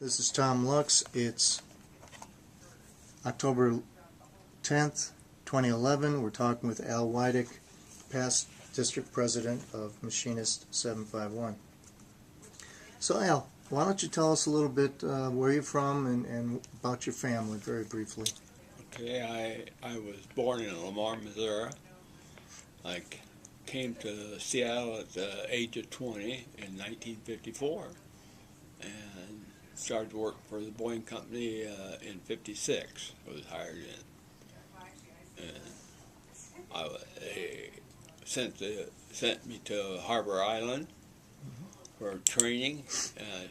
This is Tom Lux. It's October 10th, 2011. We're talking with Al Wydick, past district president of Machinist 751. So Al, why don't you tell us a little bit where you're from and about your family very briefly. Okay, I was born in Lamar, Missouri. I came to Seattle at the age of 20 in 1954 and started work for the Boeing company in 56. I was hired in. And they sent me to Harbor Island for training. I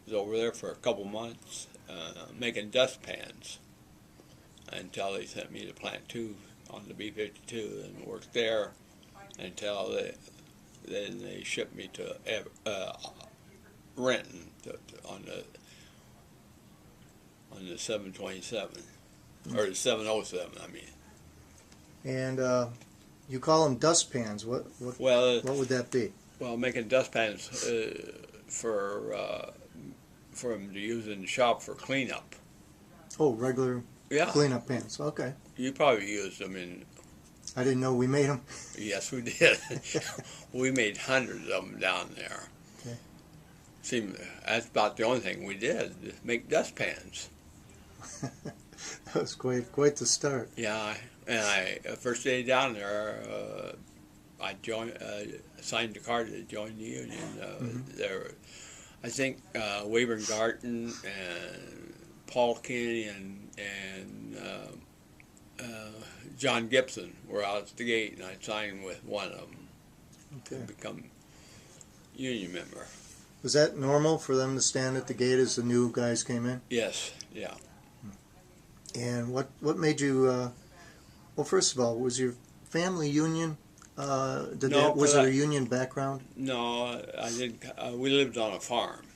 was over there for a couple months making dustpans until they sent me to Plant 2 on the B-52 and worked there until then they shipped me to Renton on the 727 or the 707. I mean. And you call them dustpans. What would that be? Well, making dustpans for them to use in the shop for cleanup. Oh, regular Yeah. cleanup pans. Okay. You probably used them in. I didn't know we made them. Yes, we did. We made hundreds of them down there. Okay. Seemed that's about the only thing we did, make dustpans. That was quite the start. Yeah, and first day down there, I signed the card to join the union. There, I think Weyburn Garten and Paul Kenny and John Gibson were out at the gate, and I signed with one of them to become union member. Was that normal for them to stand at the gate as the new guys came in? Yes, yeah. And what made you? Well, first of all, was your family union? Was it a union background? No, I didn't. We lived on a farm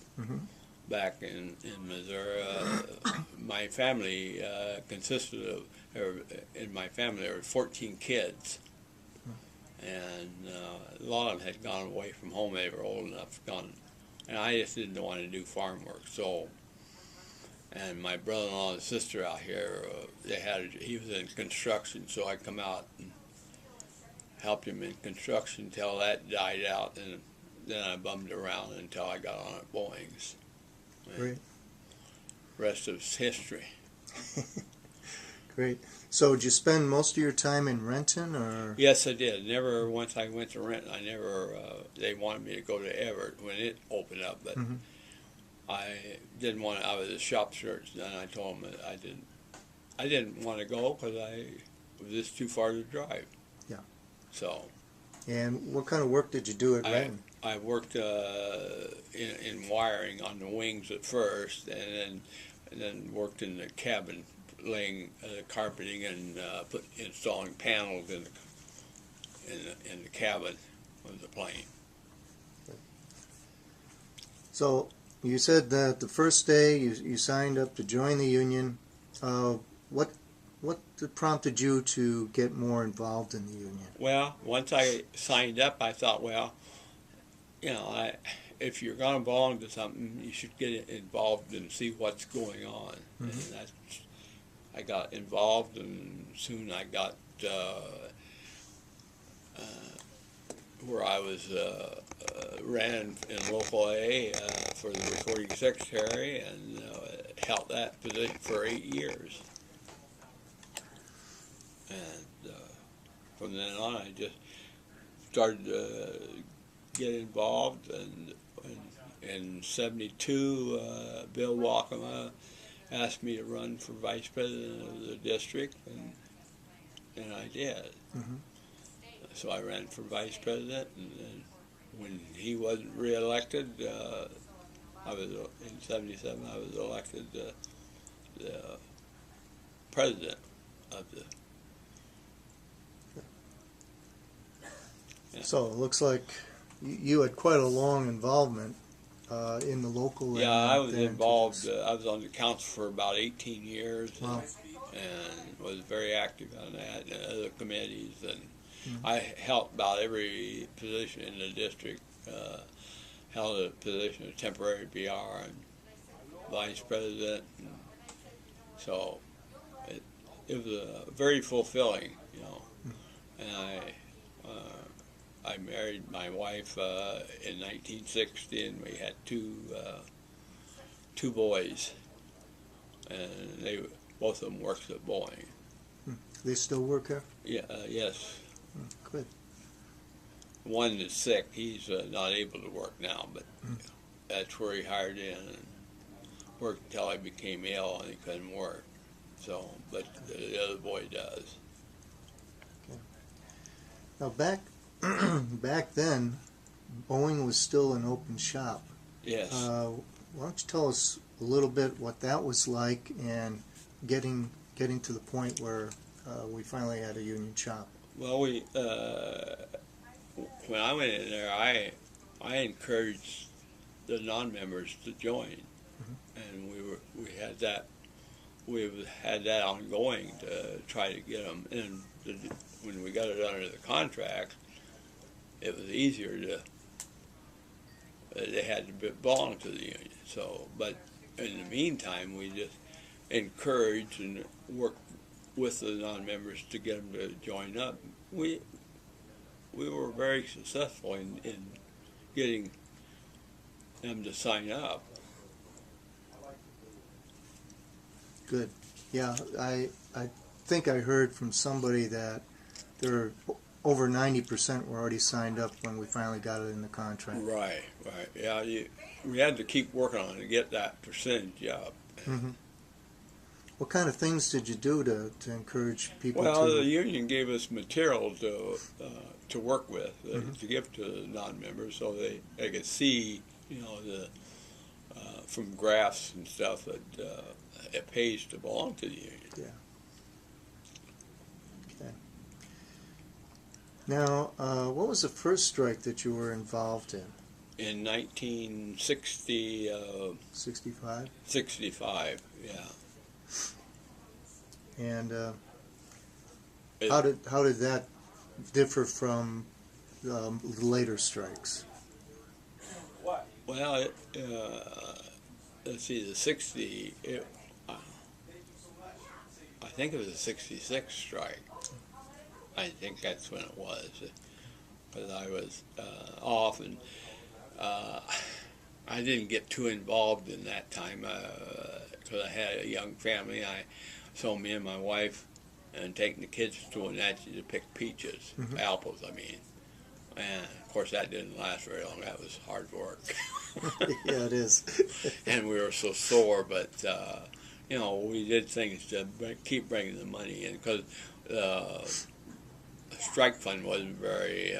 back in Missouri. My family consisted of. In my family, there were 14 kids, and a lot of them had gone away from home. They were old enough, gone, and I just didn't want to do farm work. So, and my brother-in-law and sister out here, he was in construction, so I come out and helped him in construction until that died out, and then I bummed around until I got on at Boeing's. Great. Rest of history. Great. So did you spend most of your time in Renton, or? Yes, I did. Never, once I went to Renton, they wanted me to go to Everett when it opened up, but I didn't want to. I was a shop steward, and I told them that I didn't want to go because it was just too far to drive. Yeah. So. And what kind of work did you do at Renton? I worked in wiring on the wings at first, and then worked in the cabin, laying carpeting and installing panels in the cabin of the plane. So you said that the first day you signed up to join the union. What prompted you to get more involved in the union? Well, once I signed up, I thought, well, if you're going to belong to something, you should get involved and see what's going on. And I got involved, and soon I got where I was ran in local A for the recording secretary, and held that position for 8 years. And from then on, I just started to get involved, and in '72, Bill Walkema asked me to run for vice president of the district, and I did. So I ran for vice president, and then when he wasn't reelected, in '77, I was elected the president of the. Yeah. So it looks like you had quite a long involvement in the local. Yeah, I was involved. I was on the council for about 18 years, wow. and was very active on that and other committees. And I held about every position in the district. Held a position of temporary BR, and vice president. And so it was very fulfilling, you know. And I married my wife in 1960, and we had two boys, and they both of them worked at Boeing. They still work here? Yeah, yes. Good. One is sick; he's not able to work now, but that's where he hired in and worked until he became ill and he couldn't work. So, but the other boy does. Okay. Now back then, Boeing was still an open shop. Yes. Why don't you tell us a little bit what that was like and getting to the point where we finally had a union shop? Well, when I went in there, I encouraged the non-members to join, and we had that ongoing to try to get them. And when we got it under the contract, it was easier to. They had to belong to the union. So, but in the meantime, we just encouraged and worked with the non-members to get them to join up. We were very successful in getting them to sign up. Good. Yeah, I think I heard from somebody that there were over 90% were already signed up when we finally got it in the contract. Right. Yeah, we had to keep working on it to get that percentage up. Mm-hmm. What kind of things did you do to encourage people Well, to? the union gave us material to work with, to give to the non-members, so they could see, you know, from graphs and stuff that it pays to belong to the union. Yeah. Okay. Now, what was the first strike that you were involved in? In 1960, 65. 65, yeah. And how did that differ from the later strikes? Well, let's see, the 60, I think it was a 66 strike. I think that's when it was. Because I was off, and I didn't get too involved in that time because I had a young family. So me and my wife and taking the kids to a Natchez to pick peaches, apples, I mean. And of course that didn't last very long. That was hard work. Yeah, it is. And we were so sore, but you know, we did things to keep bringing the money in, because the strike fund wasn't very.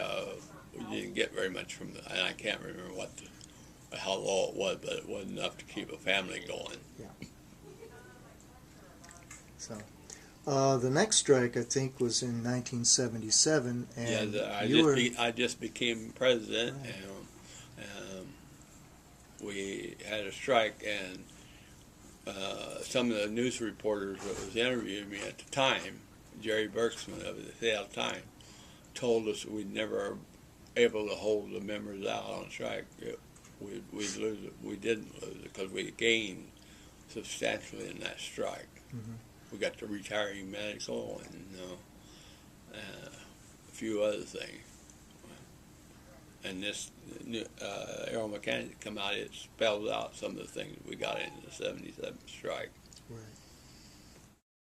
We didn't get very much from and I can't remember how low it was, but it wasn't enough to keep a family going. Yeah. So, the next strike I think was in 1977, and yeah, I just became president, right. And we had a strike, and some of the news reporters that was interviewing me at the time, Jerry Berksman of the Seattle Times, told us we'd never able to hold the members out on strike. We'd lose it. We didn't lose it because we gained substantially in that strike. We got the retiring medical and a few other things. And this aeromechanics come out, it spells out some of the things we got in the 77 strike. Right.